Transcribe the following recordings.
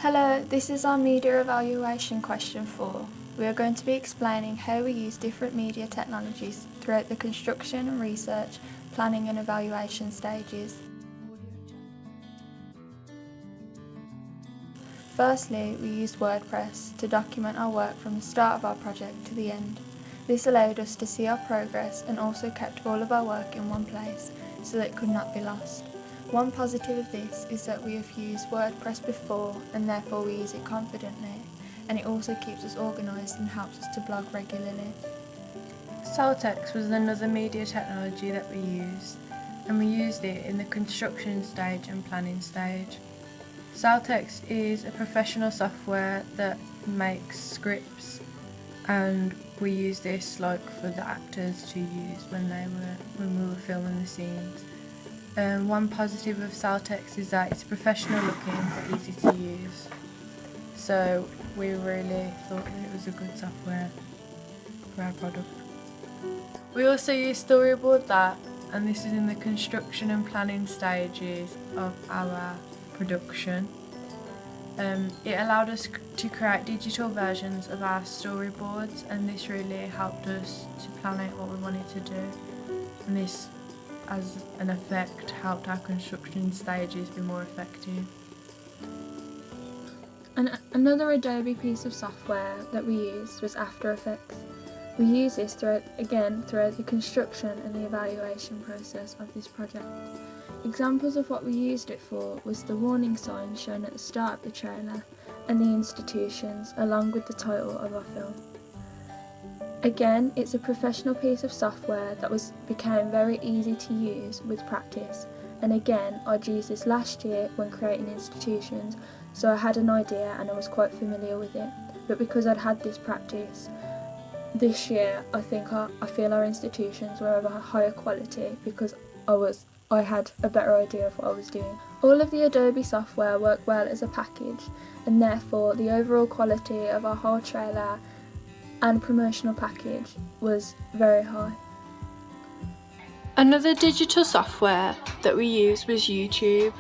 Hello, this is our media evaluation question 4. We are going to be explaining how we use different media technologies throughout the construction and research, planning and evaluation stages. Firstly, we used WordPress to document our work from the start of our project to the end. This allowed us to see our progress and also kept all of our work in one place so that it could not be lost. One positive of this is that we have used WordPress before and therefore we use it confidently, and it also keeps us organised and helps us to blog regularly. Saltex was another media technology that we used, and we used it in the construction stage and planning stage. Saltex is a professional software that makes scripts, and we use this for the actors to use when we were filming the scenes. One positive of Saltex is that it's professional looking but easy to use. So we really thought that it was a good software for our product. We also use Storyboard That, and this is in the construction and planning stages of our production. It allowed us to create digital versions of our storyboards, and this really helped us to plan out what we wanted to do, and this as an effect helped our construction stages be more effective. Another Adobe piece of software that we used was After Effects. We use this throughout the construction and the evaluation process of this project. Examples of what we used it for was the warning sign shown at the start of the trailer and the institutions along with the title of our film. Again, it's a professional piece of software that became very easy to use with practice, and again I'd used this last year when creating institutions, so I had an idea and I was quite familiar with it, but because I'd had this practice this year, I feel our institutions were of a higher quality because I had a better idea of what I was doing. All of the Adobe software worked well as a package, and therefore the overall quality of our whole trailer and promotional package was very high. Another digital software that we used was YouTube.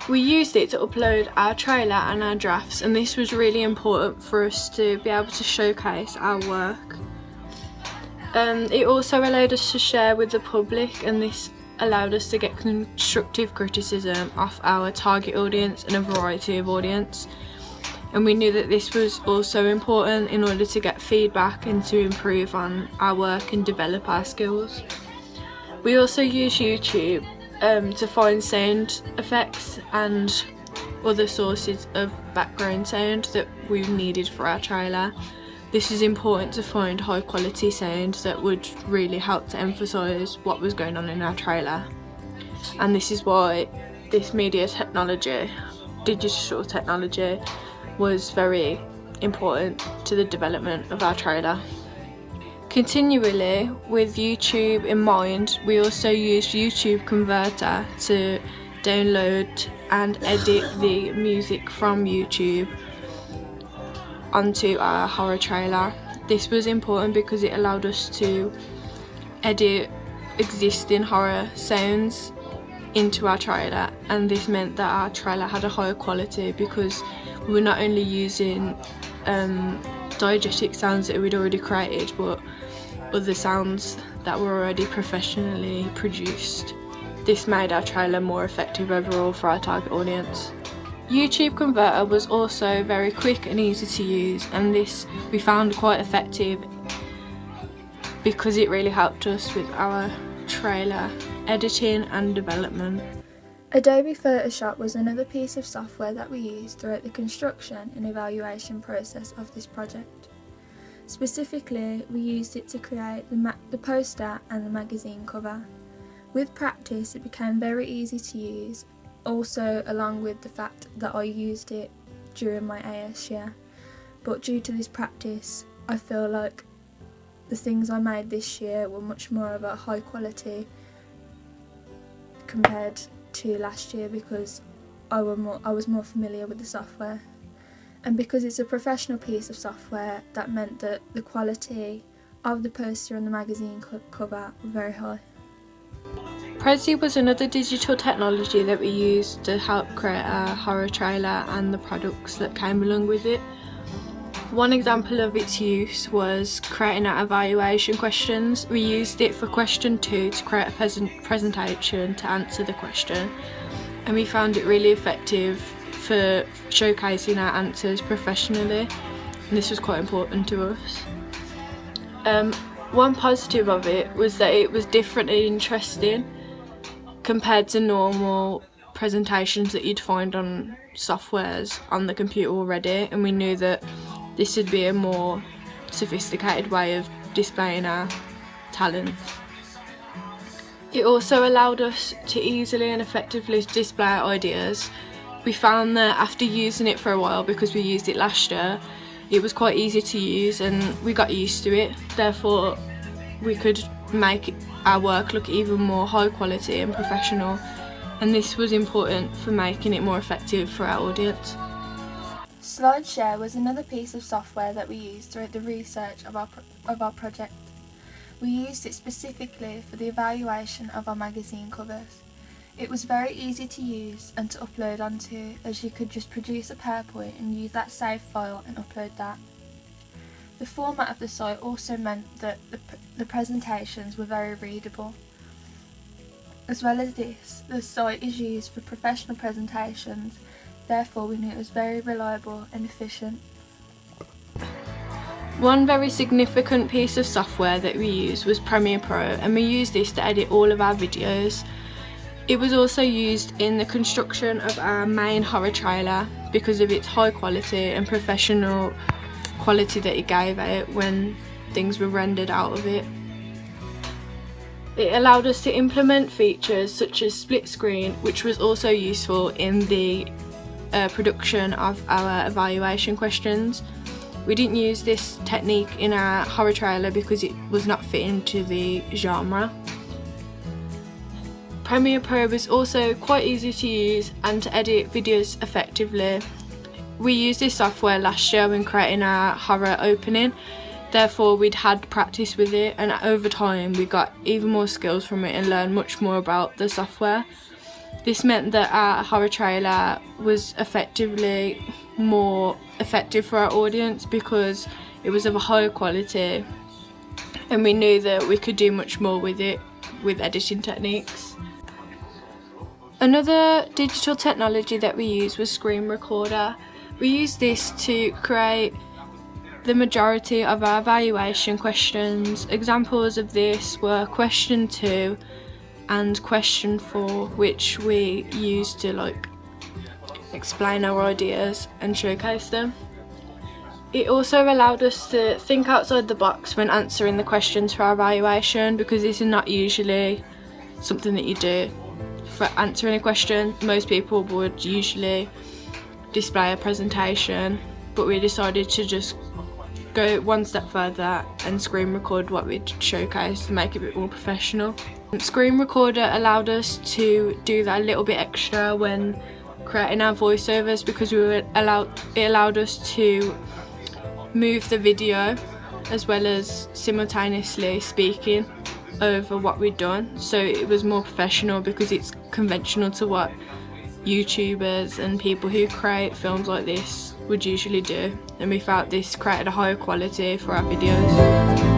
We used it to upload our trailer and our drafts, and this was really important for us to be able to showcase our work. It also allowed us to share with the public, and this allowed us to get constructive criticism off our target audience and a variety of audience. And we knew that this was also important in order to get feedback and to improve on our work and develop our skills. We also use YouTube to find sound effects and other sources of background sound that we needed for our trailer. This is important to find high quality sound that would really help to emphasise what was going on in our trailer. And this is why this media technology, digital technology, was very important to the development of our trailer. Continually, with YouTube in mind, we also used YouTube Converter to download and edit the music from YouTube onto our horror trailer. This was important because it allowed us to edit existing horror sounds into our trailer, and this meant that our trailer had a higher quality because we were not only using diegetic sounds that we'd already created, but other sounds that were already professionally produced. This made our trailer more effective overall for our target audience. YouTube Converter was also very quick and easy to use, and this we found quite effective because it really helped us with our trailer editing and development. Adobe Photoshop was another piece of software that we used throughout the construction and evaluation process of this project. Specifically, we used it to create the poster and the magazine cover. With practice, it became very easy to use, also along with the fact that I used it during my AS year. But due to this practice, I feel like the things I made this year were much more of a high quality compared to last year because I was more familiar with the software. And because it's a professional piece of software, that meant that the quality of the poster and the magazine cover were very high. Prezi was another digital technology that we used to help create our horror trailer and the products that came along with it. One example of its use was creating our evaluation questions. We used it for question 2 to create a presentation to answer the question, and we found it really effective for showcasing our answers professionally, and this was quite important to us. One positive of it was that it was different and interesting compared to normal presentations that you'd find on softwares on the computer already, and we knew that this would be a more sophisticated way of displaying our talents. It also allowed us to easily and effectively display our ideas. We found that after using it for a while, because we used it last year, it was quite easy to use and we got used to it. Therefore, we could make our work look even more high quality and professional, and this was important for making it more effective for our audience. SlideShare was another piece of software that we used throughout the research of our project. We used it specifically for the evaluation of our magazine covers. It was very easy to use and to upload onto, as you could just produce a PowerPoint and use that save file and upload that. The format of the site also meant that the presentations were very readable. As well as this, the site is used for professional presentations, therefore we knew it was very reliable and efficient. One very significant piece of software that we used was Premiere Pro, and we used this to edit all of our videos. It was also used in the construction of our main horror trailer because of its high quality and professional quality that it gave out when things were rendered out of it. It allowed us to implement features such as split screen, which was also useful in the production of our evaluation questions. We didn't use this technique in our horror trailer because it was not fitting to the genre. Premiere Pro was also quite easy to use and to edit videos effectively. We used this software last year when creating our horror opening, therefore we'd had practice with it, and over time we got even more skills from it and learned much more about the software. This meant that our horror trailer was effectively more effective for our audience because it was of a higher quality, and we knew that we could do much more with it with editing techniques. Another digital technology that we used was Screen Recorder. We used this to create the majority of our evaluation questions. Examples of this were question 2 and question 4, which we used to explain our ideas and showcase them. It also allowed us to think outside the box when answering the questions for our evaluation, because this is not usually something that you do. For answering a question, most people would usually display a presentation, but we decided to just go one step further and screen record what we'd showcase to make it a bit more professional. Screen Recorder allowed us to do that a little bit extra when creating our voiceovers, because it allowed us to move the video as well as simultaneously speaking over what we'd done, so it was more professional because it's conventional to what YouTubers and people who create films like this would usually do, and we felt this created a higher quality for our videos.